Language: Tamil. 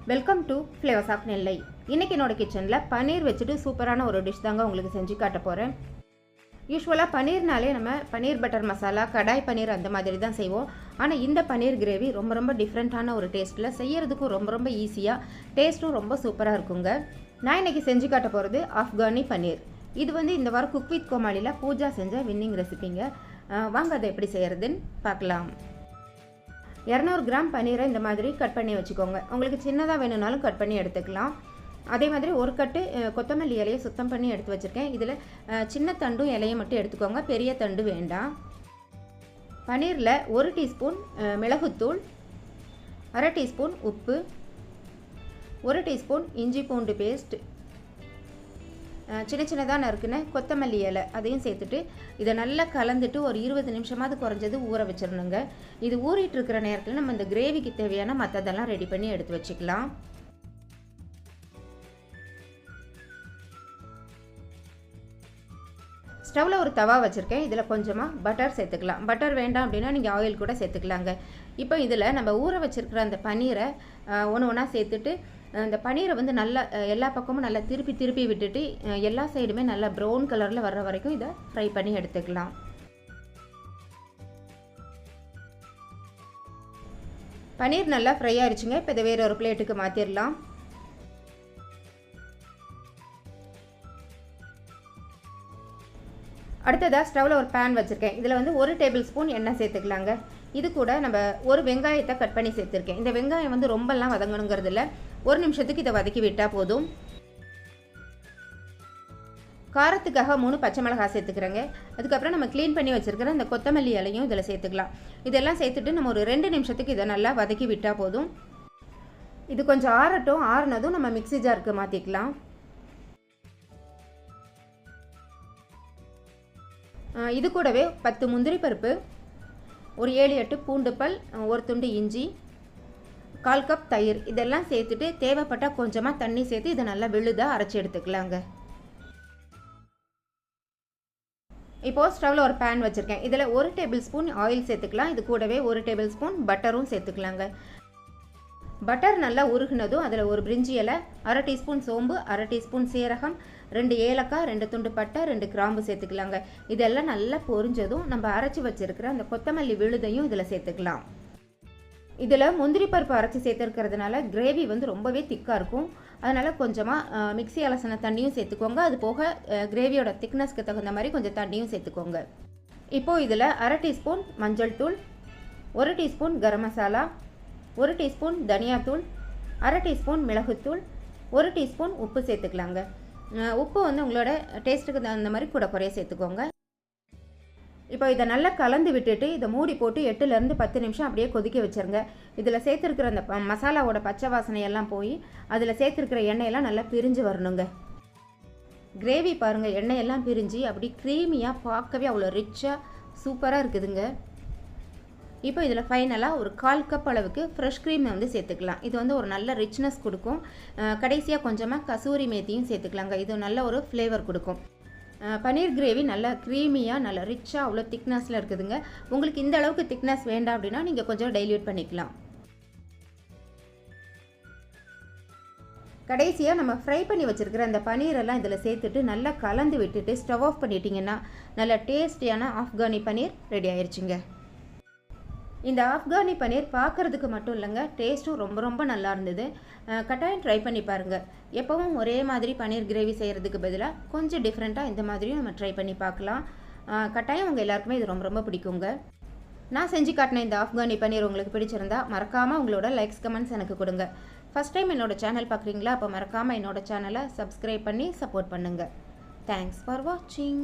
வெல்கம் டு ஃப்ளேவர்ஸ் ஆஃப் நெல்லை. இன்றைக்கி என்னோடய கிச்சனில் பன்னீர் வச்சுட்டு சூப்பரான ஒரு டிஷ் தாங்க உங்களுக்கு செஞ்சு காட்ட போகிறேன். யூஸ்வலாக பன்னீர்னாலே நம்ம பன்னீர் பட்டர் மசாலா, கடாய் பன்னீர் அந்த மாதிரி தான் செய்வோம். ஆனால் இந்த பன்னீர் கிரேவி ரொம்ப டிஃப்ரெண்ட்டான ஒரு டேஸ்ட்டில், செய்கிறதுக்கும் ரொம்ப ஈஸியாக, டேஸ்ட்டும் ரொம்ப சூப்பராக இருக்குங்க. நான் இன்றைக்கி செஞ்சு காட்ட போகிறது ஆஃப்கானி பன்னீர். இது இந்த வாரம் குக் வித் கோமாளியில் பூஜா செஞ்ச வின்னிங் ரெசிபிங்க. வாங்க அதை எப்படி செய்கிறதுன்னு பார்க்கலாம். 200 கிராம் பன்னீரை இந்த மாதிரி கட் பண்ணி வச்சுக்கோங்க. உங்களுக்கு சின்னதாக வேணும்னாலும் கட் பண்ணி எடுத்துக்கலாம். அதே மாதிரி ஒரு கட்டு கொத்தமல்லி இலையை சுத்தம் பண்ணி எடுத்து வச்சுருக்கேன். இதில் சின்ன தண்டும் இலையை மட்டும் எடுத்துக்கோங்க, பெரிய தண்டு வேண்டாம். பன்னீரில் 1 டீஸ்பூன் மிளகுத்தூள், 1/2 டீஸ்பூன் உப்பு, 1 டீஸ்பூன் இஞ்சி பூண்டு பேஸ்ட், சின்னதாக நறுக்குன கொத்தமல்லி இலை அதையும் சேர்த்துட்டு இதை நல்லா கலந்துட்டு ஒரு 20 நிமிஷமாவது குறைஞ்சது ஊற வச்சிடணுங்க. இது ஊறிட்டு இருக்கிற நேரத்தில் நம்ம இந்த கிரேவிக்கு தேவையான மற்றதெல்லாம் ரெடி பண்ணி எடுத்து வச்சுக்கலாம். ஸ்டவ்வில் ஒரு தவா வச்சுருக்கேன். இதில் கொஞ்சமாக பட்டர் சேர்த்துக்கலாம். பட்டர் வேண்டாம் அப்படின்னா நீங்கள் ஆயில் கூட சேர்த்துக்கலாங்க. இப்போ இதில் நம்ம ஊற வச்சுருக்கிற அந்த பன்னீரை ஒன்று ஒன்றா சேர்த்துட்டு அந்த பன்னீரை நல்லா எல்லா பக்கமும் நல்லா திருப்பி விட்டுட்டு எல்லா சைடுமே நல்லா ப்ரௌன் கலரில் வர்ற வரைக்கும் இதை ஃப்ரை பண்ணி எடுத்துக்கலாம். பன்னீர் நல்லா ஃப்ரை ஆயிடுச்சுங்க. இப்போ இதை வேற ஒரு பிளேட்டுக்கு மாற்றிடலாம். அடுத்ததாக ஸ்டவ்வில் ஒரு பேன் வச்சுருக்கேன். இதில் 1 டேபிள் ஸ்பூன் எண்ணெய் சேர்த்துக்கலாங்க. இது கூட நம்ம ஒரு வெங்காயத்தை கட் பண்ணி சேர்த்துருக்கேன். இந்த வெங்காயம் ரொம்பலாம் வதங்கணுங்கிறது இல்லை, 1 நிமிஷத்துக்கு இதை வதக்கி விட்டால் போதும். காரத்துக்காக 3 பச்சை மிளகாய் சேர்த்துக்கிறேங்க. அதுக்கப்புறம் நம்ம க்ளீன் பண்ணி வச்சுருக்கிற இந்த கொத்தமல்லி இலையும் இதில் சேர்த்துக்கலாம். இதெல்லாம் சேர்த்துட்டு நம்ம ஒரு 2 நிமிஷத்துக்கு இதை நல்லா வதக்கி விட்டால் போதும். இது கொஞ்சம் ஆறட்டும். ஆறுனதும் நம்ம மிக்ஸி ஜாருக்கு மாற்றிக்கலாம். இது கூடவே 10 முந்திரி பருப்பு, ஒரு 7-8 பூண்டு பல், ஒரு துண்டு இஞ்சி, 1/4 கப் தயிர் இதெல்லாம் சேர்த்துட்டு தேவைப்பட்டால் கொஞ்சமாக தண்ணி சேர்த்து இதை நல்லா விழுதாக அரைச்சி எடுத்துக்கலாங்க. இப்போது ஸ்டவ்வில் ஒரு பேன் வச்சுருக்கேன். இதில் 1 டேபிள் ஸ்பூன் ஆயில் சேர்த்துக்கலாம். இது கூடவே 1 டேபிள் ஸ்பூன் பட்டரும் சேர்த்துக்கலாங்க. பட்டர் நல்லா உருகுனதும் அதில் ஒரு பிரிஞ்சி இலை, 1/2 டீஸ்பூன் சோம்பு, 1/2 டீஸ்பூன் சீரகம், 2 ஏலக்காய், 2 துண்டு பட்டை, 2 கிராம்பு சேர்த்துக்கலாங்க. இதெல்லாம் நல்லா பொரிஞ்சதும் நம்ம அரைச்சி வச்சுருக்கிற அந்த கொத்தமல்லி விழுதையும் இதில் சேர்த்துக்கலாம். இதில் முந்திரி பருப்பு அரைச்சி சேர்த்துருக்கிறதுனால கிரேவி ரொம்பவே திக்காக இருக்கும். அதனால் கொஞ்சமாக மிக்ஸி அலசின தண்ணியும் சேர்த்துக்கோங்க. அது போக கிரேவியோட திக்னஸ்க்கு தகுந்த மாதிரி கொஞ்சம் தண்ணியும் சேர்த்துக்கோங்க. இப்போது இதில் 1/2 டீஸ்பூன் மஞ்சள் தூள், 1 டீஸ்பூன் கரம் மசாலா, 1 டீஸ்பூன் தனியாத்தூள், 1/2 டீஸ்பூன் மிளகுத்தூள், 1 டீஸ்பூன் உப்பு சேர்த்துக்கலாங்க. உப்பு உங்களோட டேஸ்ட்டுக்கு தகுந்த மாதிரி கூட குறைய சேர்த்துக்கோங்க. இப்போ இதை நல்லா கலந்து விட்டுட்டு இதை மூடி போட்டு 8லேருந்து 10 நிமிஷம் அப்படியே கொதிக்க வச்சுருங்க. இதில் சேர்த்துருக்கிற அந்த மசாலாவோட பச்சை வாசனையெல்லாம் போய் அதில் சேர்த்துருக்கிற எண்ணெயெல்லாம் நல்லா பிரிஞ்சு வரணுங்க. கிரேவி பாருங்கள், எண்ணெயெல்லாம் பிரிஞ்சு அப்படி க்ரீமியாக பார்க்கவே அவ்வளோ ரிச்சாக சூப்பராக இருக்குதுங்க. இப்போ இதில் ஃபைனலாக ஒரு 1/4 கப் அளவுக்கு ஃப்ரெஷ் க்ரீம் சேர்த்துக்கலாம். இது ஒரு நல்ல ரிச்னஸ் கொடுக்கும். கடைசியாக கொஞ்சமாக கசூரி மேத்தியும் சேர்த்துக்கலாங்க. இது நல்ல ஒரு ஃப்ளேவர் கொடுக்கும். பன்னீர் கிரேவி நல்லா க்ரீமியாக நல்லா ரிச்சாக அவ்வளோ திக்னஸில் இருக்குதுங்க. உங்களுக்கு இந்த அளவுக்கு திக்னஸ் வேண்டாம் அப்படின்னா நீங்கள் கொஞ்சம் டைல்யூட் பண்ணிக்கலாம். கடைசியாக நம்ம ஃப்ரை பண்ணி வச்சுருக்கிற அந்த பன்னீரெல்லாம் இதில் சேர்த்துட்டு நல்லா கலந்து விட்டுட்டு ஸ்டவ் ஆஃப் பண்ணிட்டீங்கன்னா நல்ல டேஸ்டியான ஆஃப்கானி பன்னீர் ரெடி ஆயிடுச்சுங்க. இந்த ஆஃப்கானி பன்னீர் பார்க்குறதுக்கு மட்டும் இல்லைங்க, டேஸ்ட்டும் ரொம்ப நல்லா இருந்தது. கட்டாயம் ட்ரை பண்ணி பாருங்கள். எப்போவும் ஒரே மாதிரி பன்னீர் கிரேவி செய்கிறதுக்கு பதிலாக கொஞ்சம் டிஃப்ரெண்ட்டாக இந்த மாதிரியும் நம்ம ட்ரை பண்ணி பார்க்கலாம். கட்டாயம் உங்கள் எல்லாருக்குமே இது ரொம்ப பிடிக்குங்க. நான் செஞ்சு காட்டின இந்த ஆஃப்கானி பன்னீர் உங்களுக்கு பிடிச்சிருந்தா மறக்காமல் உங்களோட லைக்ஸ் கமெண்ட்ஸ் எனக்கு கொடுங்க. ஃபஸ்ட் டைம் என்னோடய சேனல் பார்க்குறீங்களா? அப்போ மறக்காமல் என்னோடய சேனலை சப்ஸ்கிரைப் பண்ணி சப்போர்ட் பண்ணுங்கள். தேங்க்ஸ் ஃபார் வாட்சிங்.